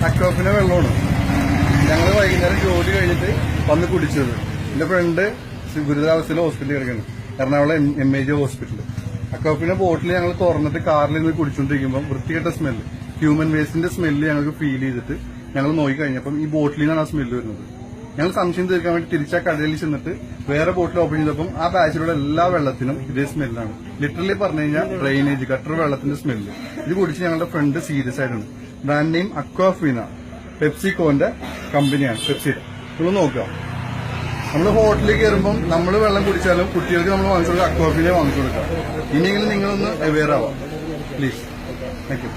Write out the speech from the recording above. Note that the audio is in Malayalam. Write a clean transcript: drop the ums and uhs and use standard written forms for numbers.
അക്വാഫിന്റെ വെള്ളമാണ് ഞങ്ങൾ വൈകുന്നേരം ജോലി കഴിഞ്ഞിട്ട് വന്ന് കുടിച്ചത്. എന്റെ ഫ്രണ്ട് ഗുരുതരാവസ്ഥയിൽ ഹോസ്പിറ്റലിൽ കിടക്കുന്നു, എറണാകുളം MAJ ഹോസ്പിറ്റലിൽ. അക്വാഫിന്റെ ബോട്ടിൽ ഞങ്ങൾ തുറന്നിട്ട് കാറിൽ നിന്ന് കുടിച്ചുകൊണ്ടിരിക്കുമ്പോൾ വൃത്തികെട്ട സ്മെല്ല്, ഹ്യൂമൻ വേസ്റ്റിന്റെ സ്മെല്ല് ഞങ്ങൾക്ക് ഫീൽ ചെയ്തിട്ട് ഞങ്ങൾ നോക്കി കഴിഞ്ഞപ്പം ഈ ബോട്ടിൽ നിന്നാണ് ആ സ്മെല്ല് വരുന്നത്. ഞങ്ങൾ സംശയം തീർക്കാൻ വേണ്ടി തിരിച്ചാ കടയിൽ ചെന്നിട്ട് വേറെ ബോട്ടിൽ ഓപ്പൺ ചെയ്തപ്പം ആ ബാച്ചിലുള്ള എല്ലാ വെള്ളത്തിനും ഇതേ സ്മെല്ലാണ്. ലിറ്ററലി പറഞ്ഞു കഴിഞ്ഞാൽ ഡ്രെയിനേജ് ഗട്ടർ വെള്ളത്തിന്റെ സ്മെല്ല്. ഇത് കുടിച്ച് ഞങ്ങളുടെ ഫ്രണ്ട് സീരിയസ് ആയിട്ടുണ്ട്. ബ്രാൻഡ് നെയിം അക്വാഫീന, പെപ്സിക്കോന്റെ കമ്പനിയാണ് പെപ്സിയുടെ. നിങ്ങൾ നോക്കുക, നമ്മൾ ഹോട്ടലിൽ കയറുമ്പം നമ്മൾ വെള്ളം കുടിച്ചാലും കുട്ടികൾക്ക് നമ്മൾ വാങ്ങിച്ചു കൊടുക്കുക, അക്വാഫീനെ വാങ്ങിച്ചു കൊടുക്കുക. ഇനിയെങ്കിലും നിങ്ങളൊന്ന് അവെയർ ആവാം പ്ലീസ്. Thank you.